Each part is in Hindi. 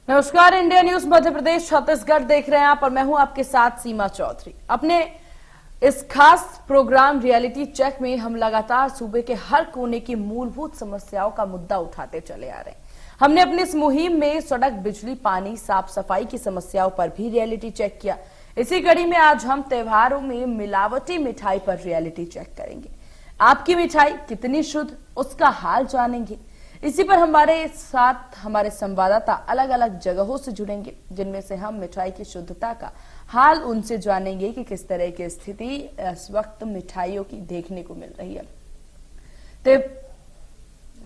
नमस्कार, इंडिया न्यूज मध्य प्रदेश छत्तीसगढ़ देख रहे हैं आप और मैं हूं आपके साथ सीमा चौधरी। अपने इस खास प्रोग्राम रियलिटी चेक में हम लगातार सूबे के हर कोने की मूलभूत समस्याओं का मुद्दा उठाते चले आ रहे हैं। हमने अपनी इस मुहिम में सड़क, बिजली, पानी, साफ सफाई की समस्याओं पर भी रियलिटी चेक किया। इसी कड़ी में आज हम त्योहारों में मिलावटी मिठाई पर रियलिटी चेक करेंगे। आपकी मिठाई कितनी शुद्ध, उसका हाल जानेंगे। इसी पर हमारे साथ हमारे संवाददाता अलग अलग जगहों से जुड़ेंगे, जिनमें से हम मिठाई की शुद्धता का हाल उनसे जानेंगे कि किस तरह की स्थिति इस वक्त मिठाइयों की देखने को मिल रही है।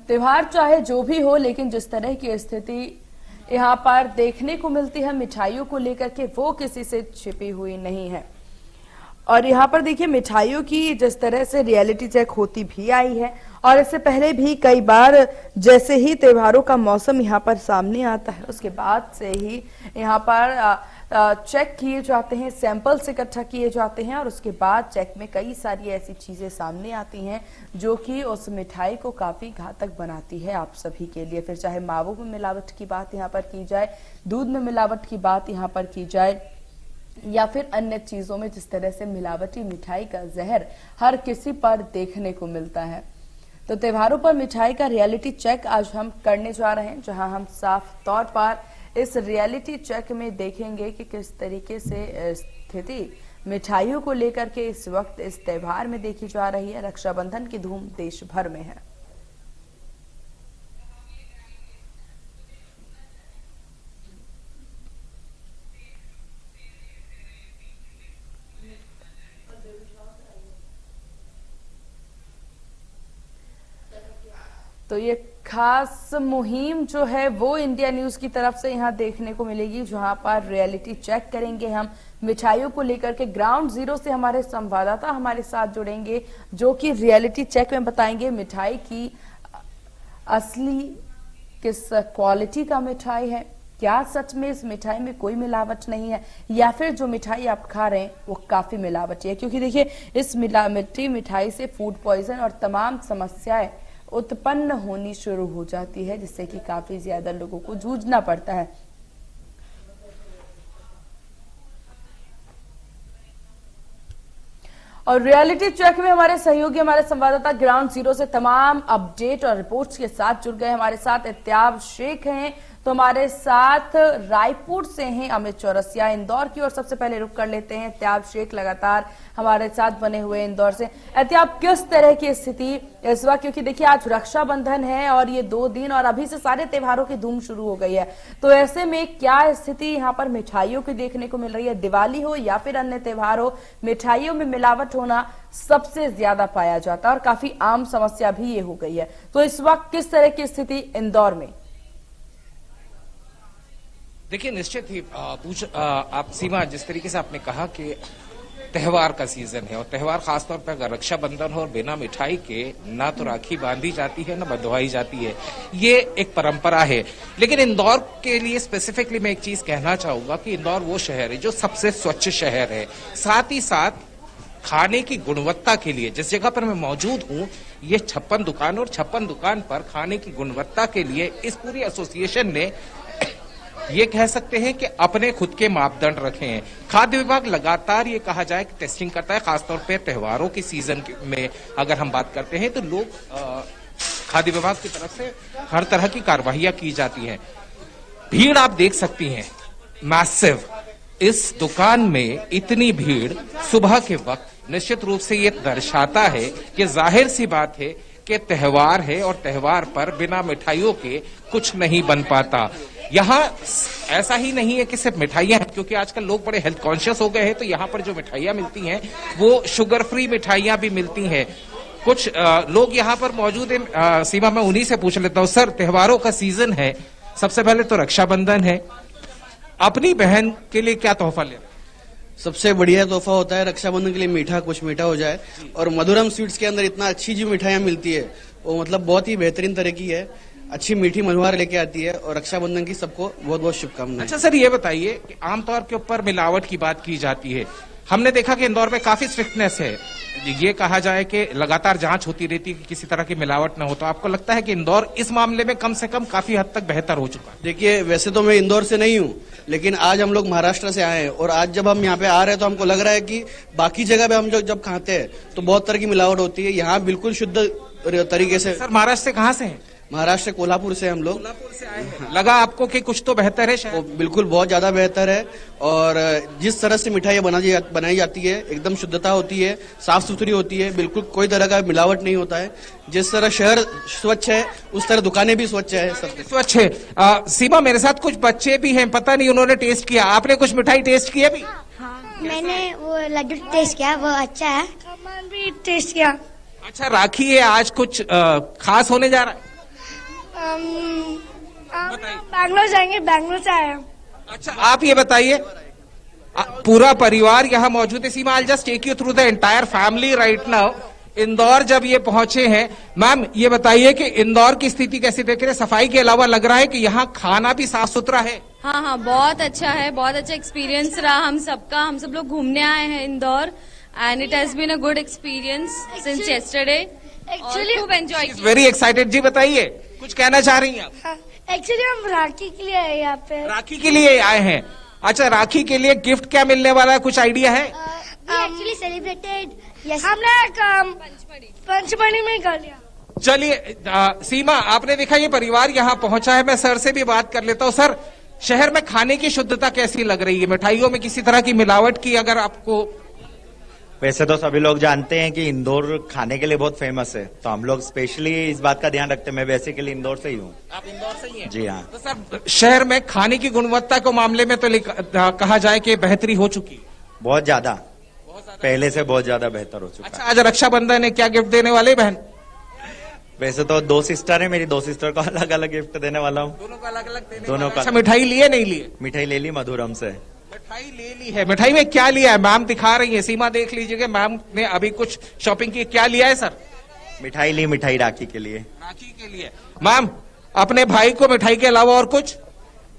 त्योहार चाहे जो भी हो, लेकिन जिस तरह की स्थिति यहाँ पर देखने को मिलती है मिठाइयों को लेकर के, वो किसी से छिपी हुई नहीं है। और यहाँ पर देखिए, मिठाइयों की जिस तरह से रियलिटी चेक होती भी आई है और इससे पहले भी कई बार जैसे ही त्योहारों का मौसम यहाँ पर सामने आता है, उसके बाद से ही यहाँ पर चेक किए जाते हैं, सैंपल्स इकट्ठा किए जाते हैं और उसके बाद चेक में कई सारी ऐसी चीजें सामने आती हैं जो कि उस मिठाई को काफी घातक बनाती है आप सभी के लिए। फिर चाहे मावों में मिलावट की बात यहाँ पर की जाए, दूध में मिलावट की बात यहाँ पर की जाए, या फिर अन्य चीजों में जिस तरह से मिलावटी मिठाई का जहर हर किसी पर देखने को मिलता है। तो त्योहारों पर मिठाई का रियलिटी चेक आज हम करने जा रहे हैं, जहां हम साफ तौर पर इस रियलिटी चेक में देखेंगे कि किस तरीके से स्थिति मिठाइयों को लेकर के इस वक्त इस त्योहार में देखी जा रही है। रक्षाबंधन की धूम देश भर में है। तो ये खास मुहिम जो है वो इंडिया न्यूज की तरफ से यहाँ देखने को मिलेगी, जहां पर रियलिटी चेक करेंगे हम मिठाइयों को लेकर के। ग्राउंड जीरो से हमारे संवाददाता हमारे साथ जुड़ेंगे, जो कि रियलिटी चेक में बताएंगे मिठाई की असली किस क्वालिटी का मिठाई है, क्या सच में इस मिठाई में कोई मिलावट नहीं है, या फिर जो मिठाई आप खा रहे हैं वो काफी मिलावटी है। क्योंकि देखिए, इस मिलावटी मिठाई से फूड पॉइजन और तमाम समस्याएं उत्पन्न होनी शुरू हो जाती है, जिससे कि काफी ज्यादा लोगों को जूझना पड़ता है। और रियलिटी चेक में हमारे सहयोगी, हमारे संवाददाता ग्राउंड जीरो से तमाम अपडेट और रिपोर्ट्स के साथ जुड़ गए। हमारे साथ इत्याब शेख हैं, तो हमारे साथ रायपुर से हैं अमित चौरसिया, इंदौर की ओर सबसे पहले रुक कर लेते हैं। इत्याब शेख लगातार हमारे साथ बने हुए इंदौर से। इत्याब, किस तरह की स्थिति इस वक्त, क्योंकि देखिए आज रक्षाबंधन है और ये 2 दिन और अभी से सारे त्योहारों की धूम शुरू हो गई है, तो ऐसे में क्या स्थिति यहाँ पर मिठाइयों की देखने को मिल रही है? दिवाली हो या फिर अन्य त्योहार हो, मिठाइयों में मिलावट होना सबसे ज्यादा पाया जाता है और काफी आम समस्या भी ये हो गई है। तो इस वक्त किस तरह की स्थिति इंदौर में? देखिए, निश्चित ही आप सीमा, जिस तरीके से आपने कहा कि त्योहार का सीजन है और त्योहार खासतौर पर अगर रक्षाबंधन हो और बिना मिठाई के ना तो राखी बांधी जाती है ना बंधवाई जाती है, ये एक परंपरा है। लेकिन इंदौर के लिए स्पेसिफिकली मैं एक चीज कहना चाहूंगा कि इंदौर वो शहर है जो सबसे स्वच्छ शहर है। साथ ही साथ खाने की गुणवत्ता के लिए जिस जगह पर मैं मौजूद हूँ, ये 56 दुकान और 56 दुकान पर खाने की गुणवत्ता के लिए इस पूरी एसोसिएशन ने ये कह सकते हैं कि अपने खुद के मापदंड रखे हैं। खाद्य विभाग लगातार ये कहा जाए कि टेस्टिंग करता है, खासतौर पे त्योहारों की सीजन में अगर हम बात करते हैं तो लोग खाद्य विभाग की तरफ से हर तरह की कार्रवाइयां की जाती हैं। भीड़ आप देख सकती हैं, मैसिव। इस दुकान में इतनी भीड़ सुबह के वक्त निश्चित रूप से ये दर्शाता है कि जाहिर सी बात है कि त्योहार है और त्योहार पर बिना मिठाइयों के कुछ नहीं बन पाता। यहाँ ऐसा ही नहीं है कि सिर्फ मिठाइयां हैं, क्योंकि आजकल लोग बड़े हेल्थ कॉन्शियस हो गए हैं, तो यहाँ पर जो मिठाइयां मिलती हैं वो शुगर फ्री मिठाइयां भी मिलती हैं। कुछ लोग यहाँ पर मौजूद हैं। सीमा, मैं उन्हीं से पूछ लेता हूँ, सर त्योहारों का सीजन है, सबसे पहले तो रक्षाबंधन है, अपनी बहन के लिए क्या तोहफा ले? सबसे बढ़िया तोहफा होता है रक्षाबंधन के लिए मीठा, कुछ मीठा हो जाए। और मधुरम स्वीट्स के अंदर इतना अच्छी जो मिठाइयां मिलती है वो मतलब बहुत ही बेहतरीन तरह की है, अच्छी मीठी मधुआर लेके आती है। और रक्षाबंधन की सबको बहुत बहुत शुभकामनाएं। अच्छा सर, ये बताइए कि आमतौर के ऊपर मिलावट की बात की जाती है, हमने देखा कि इंदौर में काफी स्ट्रिक्टनेस है, ये कहा जाए कि लगातार जांच होती रहती है कि किसी तरह की मिलावट न हो, तो आपको लगता है कि इंदौर इस मामले में कम से कम काफी हद तक बेहतर हो चुका है? देखिए, वैसे तो मैं इंदौर से नहीं हूँ, लेकिन आज हम लोग महाराष्ट्र से आए हैं और आज जब हम यहाँ पे आ रहे हैं तो हमको लग रहा है कि बाकी जगह पे हम जब खाते हैं तो बहुत तरह की मिलावट होती है, यहाँ बिल्कुल शुद्ध तरीके से। सर, महाराष्ट्र से कहाँ से हैं? महाराष्ट्र कोल्हापुर से हम लोग। कोल्हापुर से आए हैं। लगा आपको कि कुछ तो बेहतर है शायद? बिल्कुल बहुत ज्यादा बेहतर है, और जिस तरह से मिठाई बनाई जाती है एकदम शुद्धता होती है, साफ सुथरी होती है, बिल्कुल कोई तरह का मिलावट नहीं होता है। जिस तरह शहर स्वच्छ है उस तरह दुकानें भी स्वच्छ है, सब स्वच्छ है। सीमा, मेरे साथ कुछ बच्चे भी हैं, पता नहीं उन्होंने टेस्ट किया, आपने कुछ मिठाई टेस्ट की अभी? हाँ, मैंने वो लड्डू टेस्ट किया, वो अच्छा है। खमन भी टेस्ट किया। अच्छा, राखी है आज, कुछ खास होने जा रहा है? बैंगलोर जाएंगे, बैंगलोर से आए हैं। अच्छा, आप ये बताइए, पूरा परिवार यहाँ मौजूद है। Seema, I just take you through the entire family right now. Indore जब ये पहुंचे हैं, मैम ये बताइए कि इंदौर की स्थिति कैसी देख रहे हैं? सफाई के अलावा लग रहा है कि यहाँ खाना भी साफ सुथरा है। हाँ हाँ, बहुत अच्छा है, बहुत अच्छा एक्सपीरियंस रहा हम सबका। हम सब लोग घूमने आए हैं Indore and it has been a good experience since yesterday. Actually खूब एंजॉय किया। Very excited. जी बताइए, कुछ कहना चाह रही हैं आप? एक्चुअली हम राखी के लिए आए यहाँ पे। राखी के लिए आए हैं? अच्छा, राखी के लिए गिफ्ट क्या मिलने वाला है, कुछ आइडिया है? एक्चुअली सेलिब्रेटेड हमने पंचमढ़ी में कर लिया। चलिए सीमा, आपने देखा ये परिवार यहाँ पहुंचा है, मैं सर से भी बात कर लेता हूँ। सर, शहर में खाने की शुद्धता कैसी लग रही है? मिठाइयों में किसी तरह की मिलावट की अगर आपको? वैसे तो सभी लोग जानते हैं कि इंदौर खाने के लिए बहुत फेमस है, तो हम लोग स्पेशली इस बात का ध्यान रखते हैं। मैं बेसिकली इंदौर से ही हूँ। आप इंदौर से ही हैं? जी हाँ। तो सर, शहर में खाने की गुणवत्ता को मामले में तो कहा जाए कि बेहतरी हो चुकी? बहुत ज्यादा, पहले से बहुत ज्यादा बेहतर हो चुका अच्छा, आज रक्षाबंधन है, क्या गिफ्ट देने वाले बहन? वैसे तो 2 सिस्टर है, मेरी 2 सिस्टर को अलग अलग गिफ्ट देने वाला हूँ। दोनों को अलग अलग देने? दोनों का। अच्छा, मिठाई लिए नहीं लिए? मिठाई ले ली मधुरम से। मिठाई ले ली है। मिठाई में क्या लिया है? मैम दिखा रही है, सीमा देख लीजिएगा, मैम ने अभी कुछ शॉपिंग की। क्या लिया है सर? मिठाई ली, मिठाई राखी के लिए। राखी के लिए। मैम, अपने भाई को मिठाई के अलावा और कुछ?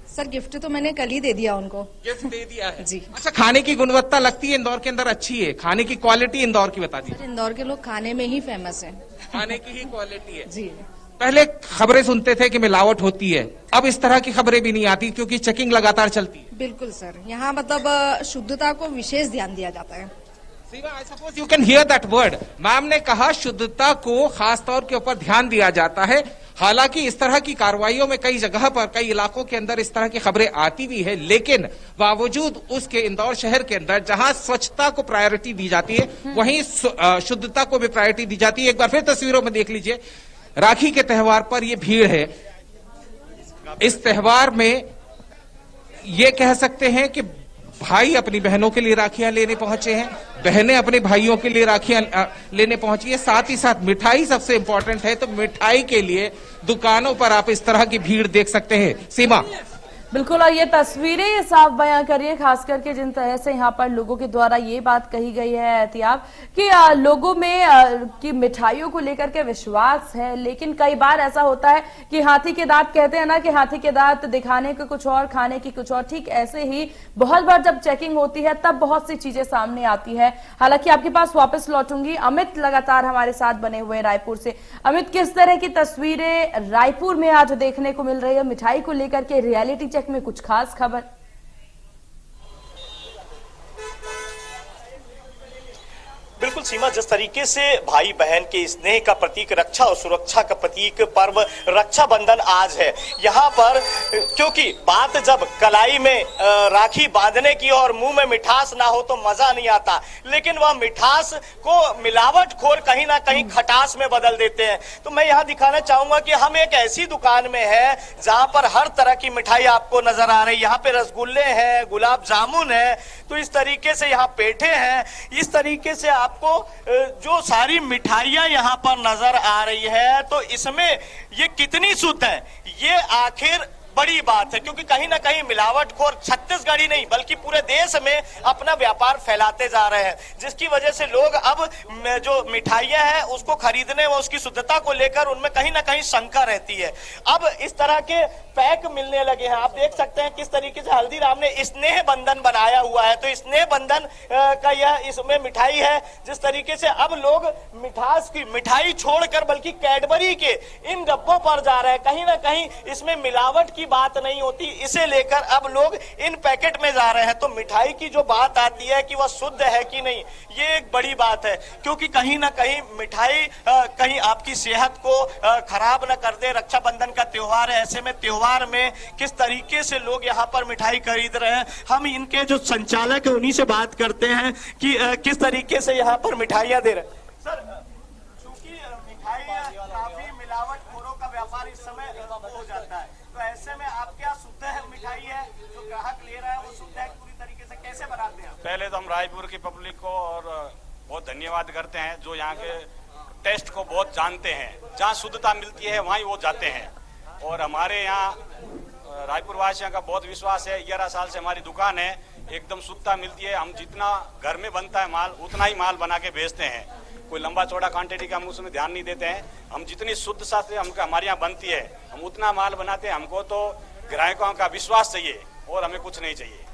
सर, गिफ्ट तो मैंने कल ही दे दिया उनको। गिफ्ट दे दिया है जी। अच्छा, खाने की गुणवत्ता लगती है इंदौर के अंदर अच्छी है? खाने की क्वालिटी इंदौर की बता दीजिए। इंदौर के लोग खाने में ही फेमस हैं। खाने की ही क्वालिटी है जी। पहले खबरें सुनते थे कि मिलावट होती है, अब इस तरह की खबरें भी नहीं आती क्योंकि चेकिंग लगातार चलती है। बिल्कुल सर, यहाँ मतलब शुद्धता को विशेष ध्यान दिया जाता है। I suppose you can hear that word. Ma'am ने कहा शुद्धता को खास तौर के ऊपर ध्यान दिया जाता है। हालांकि इस तरह की कार्रवाइयों में कई जगह पर, कई इलाकों के अंदर इस तरह की खबरें आती भी है, लेकिन बावजूद उसके इंदौर शहर के अंदर जहां स्वच्छता को प्रायोरिटी दी जाती है, वहीं शुद्धता को भी प्रायोरिटी दी जाती है। एक बार फिर तस्वीरों में देख लीजिए, राखी के त्योहार पर यह भीड़ है। इस त्योहार में ये कह सकते हैं कि भाई अपनी बहनों के लिए राखियां लेने पहुंचे हैं, बहनें अपने भाइयों के लिए राखियां लेने पहुंची है। साथ ही साथ मिठाई सबसे इंपॉर्टेंट है, तो मिठाई के लिए दुकानों पर आप इस तरह की भीड़ देख सकते हैं। सीमा, बिल्कुल, और ये तस्वीरें ये साफ बयां करिए, खास करके जिन तरह से यहाँ पर लोगों के द्वारा ये बात कही गई है एहतियात कि लोगों में कि मिठाइयों को लेकर के विश्वास है, लेकिन कई बार ऐसा होता है कि हाथी के दांत कहते हैं ना कि हाथी के दांत दिखाने के कुछ और, खाने की कुछ और। ठीक ऐसे ही बहुत बार जब चेकिंग होती है तब बहुत सी चीजें सामने आती है। हालांकि आपके पास वापस लौटूंगी, अमित लगातार हमारे साथ बने हुए रायपुर से। अमित, किस तरह की तस्वीरें रायपुर में आज देखने को मिल रही है मिठाई को लेकर के? रियलिटी में कुछ खास खबर? बिल्कुल सीमा, जिस तरीके से भाई बहन के स्नेह का प्रतीक, रक्षा और सुरक्षा का प्रतीक पर्व रक्षाबंधन आज है यहाँ पर, क्योंकि बात जब कलाई में राखी बांधने की और मुंह में मिठास ना हो तो मजा नहीं आता, लेकिन वह मिठास को मिलावट खोर कहीं ना कहीं खटास में बदल देते हैं। तो मैं यहाँ दिखाना चाहूंगा कि हम एक ऐसी दुकान में है जहाँ पर हर तरह की मिठाई आपको नजर आ रही है। यहाँ पे रसगुल्ले हैं, गुलाब जामुन है, तो इस तरीके से यहाँ पेठे हैं। इस तरीके से आपको जो सारी मिठाइयां यहाँ पर नजर आ रही है, तो इसमें ये कितनी शुद्ध है, ये आखिर बड़ी बात है, क्योंकि कहीं ना कहीं मिलावटखोर छत्तीसगढ़ ही नहीं बल्कि पूरे देश में अपना व्यापार फैलाते जा रहे हैं, जिसकी वजह से लोग अब जो मिठाइयां हैं उसको खरीदने व उसकी शुद्धता को लेकर उनमें कहीं ना कहीं शंका रहती है। अब इस तरह के पैक मिलने लगे हैं, आप देख सकते हैं किस तरीके से हल्दीराम ने स्नेह बंधन बनाया हुआ है। तो स्नेह बंधन का यह इसमें मिठाई है, जिस तरीके से अब लोग मिठास की मिठाई छोड़कर बल्कि कैडबरी के इन डब्बों पर जा रहे हैं। कहीं ना कहीं इसमें मिलावट की बात नहीं होती, इसे लेकर अब लोग इन पैकेट में जा रहे हैं। तो मिठाई की जो बात आती है कि वह शुद्ध है कि नहीं, ये एक बड़ी बात है, क्योंकि कहीं ना कहीं मिठाई कहीं आपकी सेहत को खराब न कर दे। रक्षाबंधन का त्योहार है, ऐसे में त्योहार में किस तरीके से लोग यहाँ पर मिठाई खरीद रहे हैं, हम इनके जो संचालक है उन्हीं से बात करते हैं कि किस तरीके से यहाँ पर मिठाइयाँ दे रहे हैं। सर, चूंकि मिठाई काफी मिलावटखोरों का व्यापार इस समय हो जाता है, तो ऐसे में आपके यहाँ शुद्ध है मिठाई है, जो ग्राहक ले रहा है वो शुद्ध है पूरी तरीके से, कैसे बनाते हैं? पहले तो हम रायपुर की पब्लिक को और बहुत धन्यवाद करते हैं जो यहाँ के टेस्ट को बहुत जानते हैं। जहाँ शुद्धता मिलती है वहीं वो जाते हैं, और हमारे यहाँ रायपुर वासियों का बहुत विश्वास है। 11 साल से हमारी दुकान है, एकदम शुद्धता मिलती है। हम जितना घर में बनता है माल उतना ही माल बना के बेचते हैं, कोई लंबा चौड़ा क्वांटिटी का हम उसमें ध्यान नहीं देते हैं। हम जितनी शुद्धता से हमारे यहाँ बनती है हम उतना माल बनाते हैं। हमको तो ग्राहकों का विश्वास चाहिए और हमें कुछ नहीं चाहिए।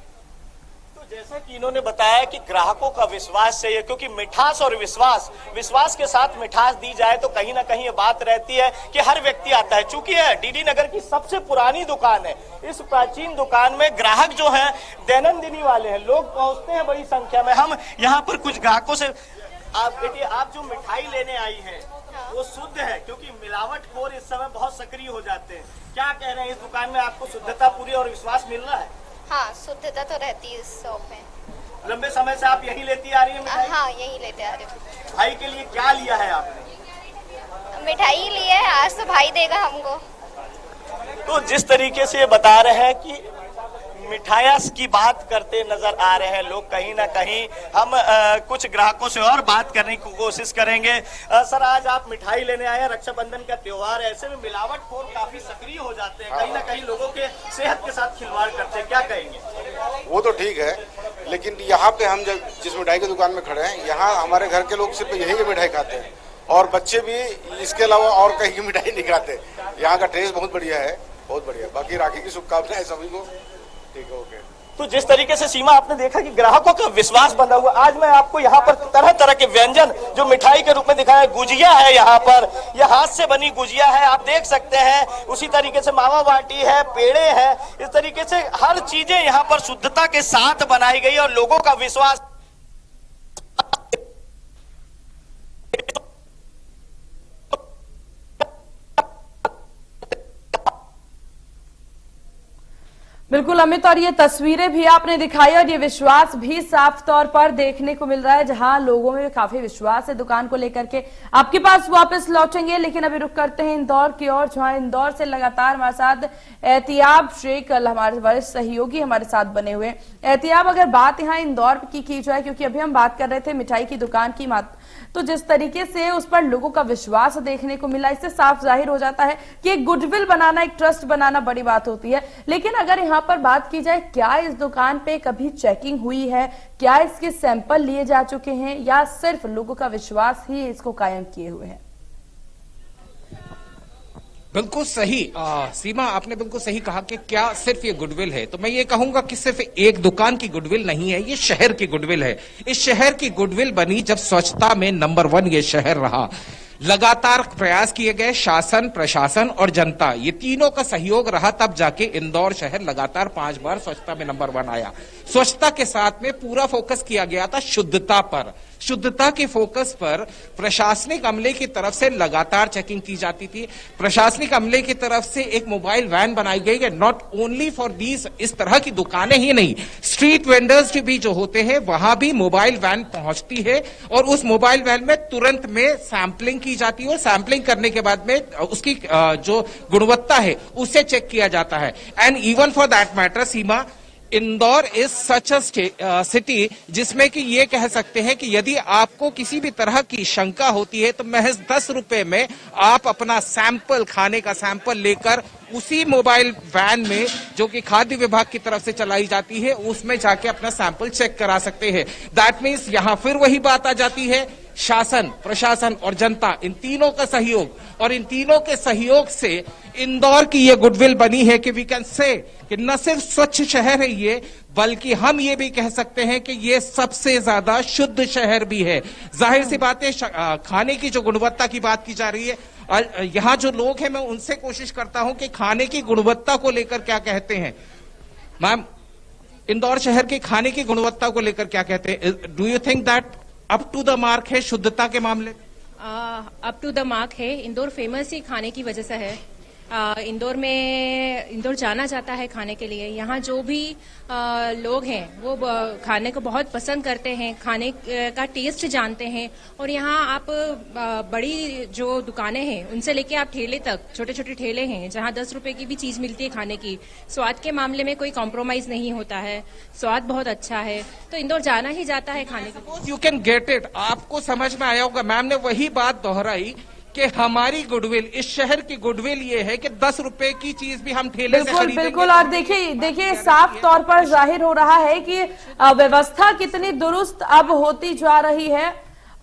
तो जैसा कि इन्होंने बताया कि ग्राहकों का विश्वास चाहिए, क्योंकि मिठास और विश्वास के साथ मिठास दी जाए तो कहीं ना कहीं ये बात रहती है कि हर व्यक्ति आता है। चूंकि यह डीडी नगर की सबसे पुरानी दुकान है, इस प्राचीन दुकान में ग्राहक जो है दैनंदिनी वाले हैं, लोग पहुंचते हैं बड़ी संख्या में। हम यहाँ पर कुछ ग्राहकों से, आप बेटी आप जो मिठाई लेने आई है वो शुद्ध है, क्योंकि मिलावटखोर इस समय बहुत सक्रिय हो जाते हैं। क्या कह रहे हैं, इस दुकान में आपको शुद्धता पूरी और विश्वास मिल रहा है? हाँ, शुद्धता तो रहती है इस शॉप में। लंबे समय से आप यही लेती आ रही है मिठाई? हाँ, यही लेते आ रहे हो। भाई के लिए क्या लिया है आपने? मिठाई ली है, आज तो भाई देगा हमको। तो जिस तरीके से ये बता रहे हैं कि मिठाइयाँ की बात करते नजर आ रहे हैं लोग, कहीं ना कहीं हम कुछ ग्राहकों से और बात करने की कोशिश करेंगे। सर, आज आप मिठाई लेने आए हैं, रक्षाबंधन का त्योहार है, ऐसे में मिलावटखोर काफी सक्रिय हो जाते हैं, कहीं ना कहीं लोगों के सेहत के साथ खिलवाड़ करते हैं, क्या कहेंगे? वो तो ठीक है, लेकिन यहाँ पे हम जिस मिठाई की दुकान में खड़े हैं, यहाँ हमारे घर के लोग सिर्फ यही की मिठाई खाते हैं, और बच्चे भी इसके अलावा और कहीं की मिठाई नहीं खाते। यहाँ का टेस्ट बहुत बढ़िया है, बहुत बढ़िया। बाकी राखी की शुभकामनाएं सभी को। ठीक है, ओके। तो जिस तरीके से सीमा आपने देखा कि ग्राहकों का विश्वास बंधा हुआ, आज मैं आपको यहाँ पर तरह तरह के व्यंजन जो मिठाई के रूप में दिखाया, गुजिया है यहाँ पर, यह हाथ से बनी गुजिया है, आप देख सकते हैं। उसी तरीके से मावा बाटी है, पेड़े है, इस तरीके से हर चीजें यहाँ पर शुद्धता के साथ बनाई गई और लोगों का विश्वास। बिल्कुल अमित, और ये तस्वीरें भी आपने दिखाई और ये विश्वास भी साफ तौर पर देखने को मिल रहा है, जहां लोगों में काफी विश्वास है दुकान को लेकर के। आपके पास वापस लौटेंगे, लेकिन अभी रुक करते हैं इंदौर की ओर, जहां इंदौर से लगातार हमारे साथ एहतियाब शेख, हमारे वरिष्ठ सहयोगी हमारे साथ बने हुए। एहतियाब, अगर बात यहाँ इंदौर की जाए, क्योंकि अभी हम बात कर रहे थे मिठाई की दुकान की, तो जिस तरीके से उस पर लोगों का विश्वास देखने को मिला, इससे साफ जाहिर हो जाता है कि एक गुडविल बनाना, एक ट्रस्ट बनाना बड़ी बात होती है। लेकिन अगर यहाँ पर बात की जाए, क्या इस दुकान पे कभी चेकिंग हुई है, क्या इसके सैंपल लिए जा चुके हैं, या सिर्फ लोगों का विश्वास ही इसको कायम किए हुए है? बिल्कुल सही सीमा, आपने बिल्कुल सही कहा कि क्या सिर्फ ये गुडविल है। तो मैं ये कहूंगा कि सिर्फ एक दुकान की गुडविल नहीं है, ये शहर की गुडविल है। इस शहर की गुडविल बनी जब स्वच्छता में नंबर 1 ये शहर रहा। लगातार प्रयास किए गए, शासन, प्रशासन और जनता, ये तीनों का सहयोग रहा, तब जाके इंदौर शहर लगातार 5 बार स्वच्छता में नंबर 1 आया। स्वच्छता के साथ में पूरा फोकस किया गया था शुद्धता पर। शुद्धता के फोकस पर प्रशासनिक अमले की तरफ से लगातार चेकिंग की जाती थी। प्रशासनिक अमले की तरफ से एक मोबाइल वैन बनाई गई है, नॉट ओनली फॉर दीज, इस तरह की दुकानें ही नहीं, स्ट्रीट वेंडर्स भी जो होते हैं वहां भी मोबाइल वैन पहुंचती है, और उस मोबाइल वैन में तुरंत में सैंपलिंग की जाती है, और सैंपलिंग करने के बाद में उसकी जो गुणवत्ता है उसे चेक किया जाता है। And even for that matter Seema, Indore is such a city जिसमें कि ये कह सकते हैं कि यदि आपको किसी भी तरह की शंका होती है तो महज 10 रुपए में आप अपना सैंपल, खाने का सैंपल लेकर उसी मोबाइल वैन में, जो कि खाद्य विभाग की तरफ से चलाई जाती है, उसमें जाके अपना सैंपल चेक करा सकते हैं। दैट मीन्स यहां फिर वही बात आ जाती है, शासन, प्रशासन और जनता, इन तीनों का सहयोग, और इन तीनों के सहयोग से इंदौर की ये गुडविल बनी है कि वी कैन से कि न सिर्फ स्वच्छ शहर है ये, बल्कि हम ये भी कह सकते हैं कि ये सबसे ज्यादा शुद्ध शहर भी है। जाहिर सी बात है, खाने की जो गुणवत्ता की बात की जा रही है, यहाँ जो लोग हैं मैं उनसे कोशिश करता हूं कि खाने की गुणवत्ता को लेकर क्या कहते हैं। मैम, इंदौर शहर के खाने की गुणवत्ता को लेकर क्या कहते हैं? Do you think that up to the mark है शुद्धता के मामले? अप टू द मार्क है। इंदौर फेमस ही खाने की वजह से है। इंदौर जाना जाता है खाने के लिए। यहाँ जो भी लोग हैं वो खाने को बहुत पसंद करते हैं, खाने का टेस्ट जानते हैं। और यहाँ आप बड़ी जो दुकानें हैं उनसे लेके आप ठेले तक, छोटे छोटे ठेले हैं जहाँ 10 रुपए की भी चीज मिलती है खाने की। स्वाद के मामले में कोई कॉम्प्रोमाइज नहीं होता है, स्वाद बहुत अच्छा है, तो इंदौर जाना ही जाता है खाने के लिए। You can get it. आपको समझ में आया होगा, मैम ने वही बात दोहराई कि हमारी गुडविल, इस शहर की गुडविल ये है कि 10 रुपए की चीज भी हम ठेले से खरीदेंगे। बिल्कुल। और देखिए साफ तौर पर जाहिर हो रहा है कि व्यवस्था कितनी दुरुस्त अब होती जा रही है।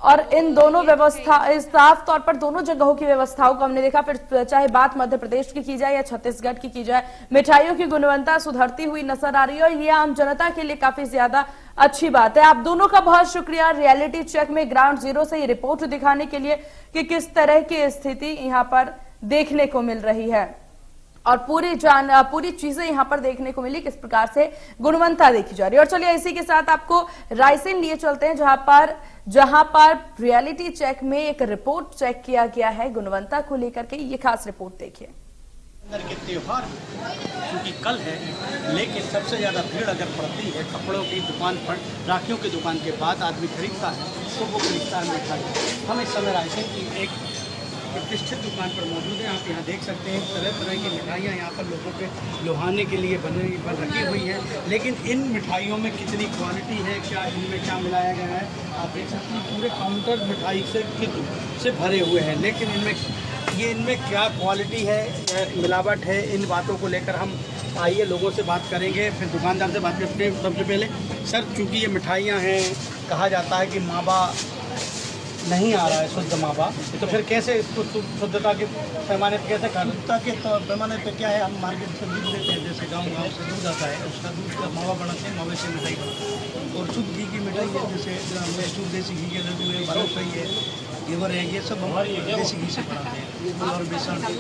और इन दोनों व्यवस्था, साफ तौर पर दोनों जगहों की व्यवस्थाओं को हमने देखा, फिर चाहे बात मध्य प्रदेश की जाए या छत्तीसगढ़ की जाए, मिठाइयों की गुणवत्ता सुधरती हुई नजर आ रही है। और ये आम जनता के लिए काफी ज्यादा अच्छी बात है। आप दोनों का बहुत शुक्रिया रियलिटी चेक में ग्राउंड जीरो से ये रिपोर्ट दिखाने के लिए कि किस तरह की स्थिति यहाँ पर देखने को मिल रही है और पूरी चीजें यहाँ पर देखने को मिली, किस प्रकार से गुणवत्ता देखी जा रही है। और चलिए इसी के साथ आपको रायसेन लिए चलते हैं, जहां पर रियलिटी चेक में एक रिपोर्ट चेक किया गया है गुणवत्ता को लेकर के। ये खास रिपोर्ट देखिए। के त्योहार क्योंकि कल है, लेकिन सबसे ज़्यादा भीड़ अगर पड़ती है कपड़ों की दुकान पर, राखियों की दुकान के बाद आदमी खरीदता है तो वो खरीदता है मिठाई। हम इस समय रायसेन की एक प्रतिष्ठित दुकान पर मौजूद हैं। आप यहाँ देख सकते हैं तरह तरह की मिठाइयाँ यहाँ पर लोगों के लुभाने के लिए बन रखी हुई हैं। लेकिन इन मिठाइयों में कितनी क्वालिटी है, क्या इनमें क्या मिलाया गया है, आप देख सकते हैं पूरे काउंटर मिठाई से भरे हुए हैं। लेकिन इनमें क्या क्वालिटी है, मिलावट है, इन बातों को लेकर हम आइए लोगों से बात करेंगे, फिर दुकानदार से बात करते हैं। सबसे पहले सर, चूँकि ये मिठाइयाँ हैं, कहा जाता है कि मावा नहीं आ रहा है, शुद्ध मावा, तो फिर कैसे इसको शुद्धता के पैमाने पर कैसे कर? शुद्धता के पैमाने पर क्या है, हम मार्केट से दूध लेते हैं, जैसे गाँव से दूध आता है, उसका दूध का मावा बनाते हैं, मावे से मिठाई बनाते हैं। और शुद्ध घी की मिठाई है, जैसे शुद्ध देसी घी के लड्डू है, बालूशाही है, घेवर है, ये सब हमारे देसी घी से बनाते हैं। और बेसन घी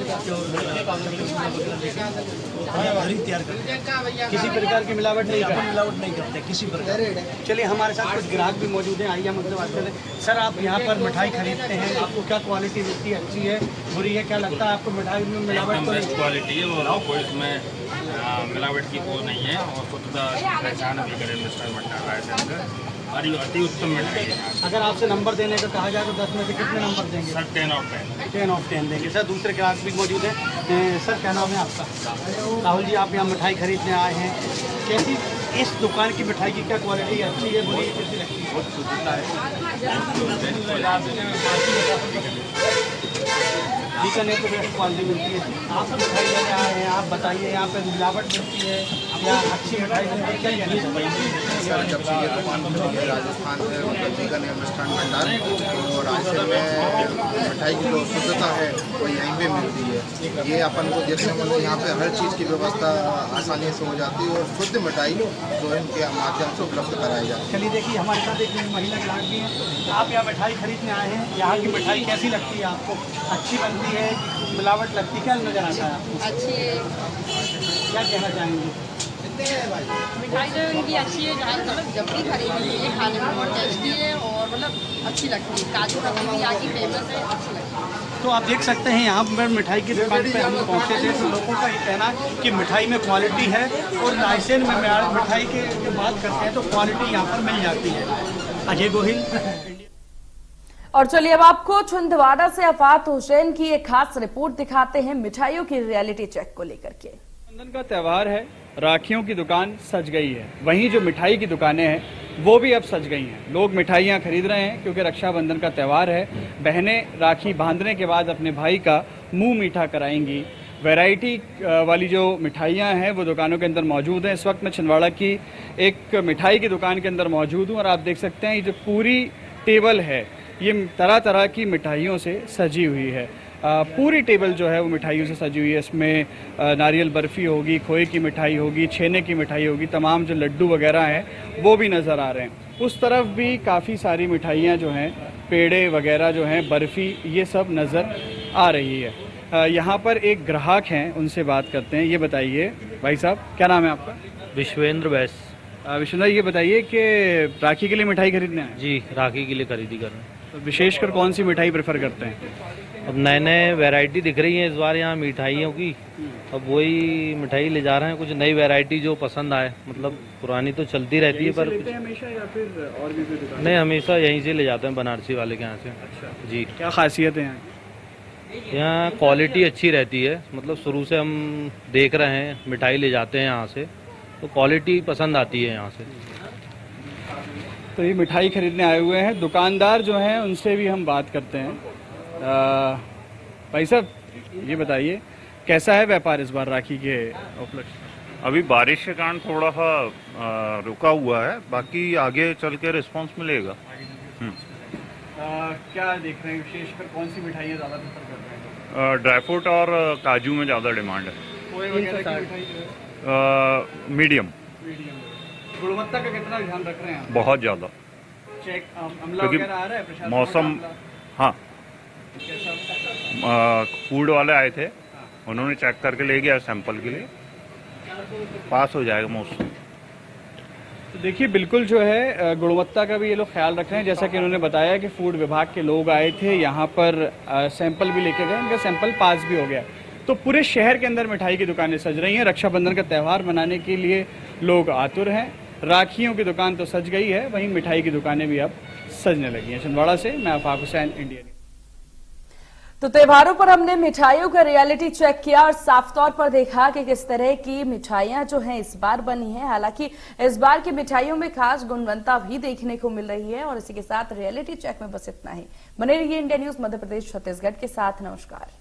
तैयार करते हैं, किसी प्रकार की मिलावट नहीं करते किसी प्रकार। चलिए हमारे साथ कुछ ग्राहक भी मौजूद हैं, आइए हम उनसे बात करें। सर, आप यहाँ पर मिठाई खरीदते हैं, आपको क्या क्वालिटी मिलती है, अच्छी है, बुरी है, क्या लगता है आपको मिठाई में मिलावट? तो बेस्ट क्वालिटी है वो, कोई इसमें मिलावट की वो नहीं है और शुद्धता पहचान भी करें मिस्टर भंडार अति उत्तम मिठाई है। अगर आपसे नंबर देने का कहा जाए तो 10 में से कितने नंबर देंगे? Sir 10 of 10। 10 ऑफ 10 देंगे। सर, दूसरे ग्राहक भी मौजूद हैं। सर, क्या नाम है आपका? राहुल जी, आप यहाँ मिठाई खरीदने आए हैं, कैसी इस दुकान की मिठाई की क्या क्वालिटी है, अच्छी है, बुरी है, कैसी लगती है? बहुत शुद्धता है, बीकानेर तो बेस्ट क्वालिटी मिलती है। आप मिठाई लेने आए हैं, आप बताइए यहाँ पे मिलावट मिलती है या अच्छी मिठाई मिलती है, क्या सर, जब से ये दुकान खुली है राजस्थान में, मतलब बीकानेर मिष्ठान भंडार, और रायसेन में मिठाई की जो शुद्धता है वो यहीं पे मिलती है। ये अपन को देखने को यहाँ पे हर चीज़ की व्यवस्था आसानी से हो जाती है और शुद्ध मिठाई जो है इनके माध्यम से उपलब्ध कराई जाती है। चलिए देखिए, हमारे साथ एक महिला ग्राहक भी हैं। आप यहाँ मिठाई खरीदने आए हैं, यहाँ की मिठाई कैसी लगती है आपको? अच्छी बनती है, मिलावट लगती है, क्या नजर आता है आपको? अच्छी है। क्या कहना चाहेंगे? मिठाई जो उनकी अच्छी है, मतलब जब भी खरीदी है खाने में बहुत टेस्टी है और मतलब अच्छी लगती है। काजू कतली यहाँ की फेमस है, अच्छी लगती है। तो आप देख सकते हैं यहाँ पर मिठाई की दुकान पे हम पहुँचे थे, तो लोगों का ये कहना है कि मिठाई में क्वालिटी है और रायसेन में मिठाई की बात करते हैं तो क्वालिटी यहाँ पर मिल जाती है। अजय गोहिल। और चलिए अब आपको छिंदवाड़ा से आफात हुसैन की एक खास रिपोर्ट दिखाते हैं मिठाइयों की रियलिटी चेक को लेकर के। रक्षाबंधन का त्यौहार है, राखियों की दुकान सज गई है, वहीं जो मिठाई की दुकानें हैं वो भी अब सज गई हैं। लोग मिठाइयाँ खरीद रहे हैं क्योंकि रक्षाबंधन का त्यौहार है। बहनें राखी बांधने के बाद अपने भाई का मुंह मीठा कराएंगी। वैरायटी वाली जो मिठाइयाँ हैं वो दुकानों के अंदर मौजूद हैं। इस वक्त मैं छिंदवाड़ा की एक मिठाई की दुकान के अंदर मौजूद हूँ और आप देख सकते हैं ये जो पूरी टेबल है ये तरह तरह की मिठाइयों से सजी हुई है। पूरी टेबल जो है वो मिठाइयों से सजी हुई है। इसमें नारियल बर्फ़ी होगी, खोए की मिठाई होगी, छेने की मिठाई होगी, तमाम जो लड्डू वगैरह हैं वो भी नज़र आ रहे हैं। उस तरफ भी काफ़ी सारी मिठाइयाँ जो हैं, पेड़े वगैरह जो हैं, बर्फ़ी, ये सब नज़र आ रही है। यहाँ पर एक ग्राहक हैं, उनसे बात करते हैं। ये बताइए भाई साहब, क्या नाम है आपका? विश्वेंद्र बैस। विश्वेंद्र, ये बताइए कि राखी के लिए मिठाई खरीदने हैं? जी, राखी के लिए खरीदी कर रहे हैं। तो विशेषकर कौन सी मिठाई प्रेफर करते हैं? अब नए नए वैरायटी दिख रही है इस बार यहाँ मिठाइयों की, अब वही मिठाई ले जा रहे हैं। कुछ नई वैरायटी जो पसंद आए, मतलब पुरानी तो चलती रहती है पर कुछ हमेशा या फिर और भी कोई दुकान? नहीं, हमेशा यहीं से ले जाते हैं, बनारसी वाले के यहाँ से। अच्छा जी। क्या खासियत है यहाँ? यहाँ क्वालिटी अच्छी रहती है, मतलब शुरू से हम देख रहे हैं, मिठाई ले जाते हैं यहाँ से तो क्वालिटी पसंद आती है यहाँ से। तो ये मिठाई खरीदने आए हुए हैं। दुकानदार जो हैं उनसे भी हम बात करते हैं। भाई साहब, ये बताइए कैसा है व्यापार इस बार राखी के उपलक्ष्य? अभी बारिश के कारण थोड़ा सा रुका हुआ है, बाकी आगे चल के रिस्पॉन्स मिलेगा। क्या देख रहे हैं, विशेषकर कौन सी मिठाइयाँ ज़्यादा प्रेफर कर रहे हैं? ड्राई फ्रूट और काजू में ज़्यादा डिमांड है। खोए वगैरह की मिठाई? मीडियम। गुणवत्ता का कितना ध्यान रख रहे हैं? बहुत ज़्यादा। चेक अमला वगैरह आ रहा है प्रशासन? मौसम, हाँ, फूड वाले आए थे, उन्होंने चेक करके ले गया सैंपल के लिए, पास हो जाएगा मौसम। तो देखिए, बिल्कुल जो है गुणवत्ता का भी ये लोग ख्याल रख रहे हैं। जैसा कि उन्होंने बताया कि फूड विभाग के लोग आए थे यहाँ पर, सैंपल भी लेके गए, उनका सैंपल पास भी हो गया। तो पूरे शहर के अंदर मिठाई की दुकानें सज रही हैं। रक्षाबंधन का त्यौहार मनाने के लिए लोग आतुर हैं। राखियों की दुकान तो सज गई है, वहीं मिठाई की दुकानें भी अब सजने लगी हैं। छिंदवाड़ा से मैं आफाक हुसैन, इंडिया। तो त्योहारों पर हमने मिठाइयों का रियलिटी चेक किया और साफ तौर पर देखा कि किस तरह की मिठाइयां जो हैं इस बार बनी हैं। हालांकि इस बार की मिठाइयों में खास गुणवत्ता भी देखने को मिल रही है। और इसी के साथ रियलिटी चेक में बस इतना ही। बने रहिए इंडिया न्यूज मध्य प्रदेश छत्तीसगढ़ के साथ। नमस्कार।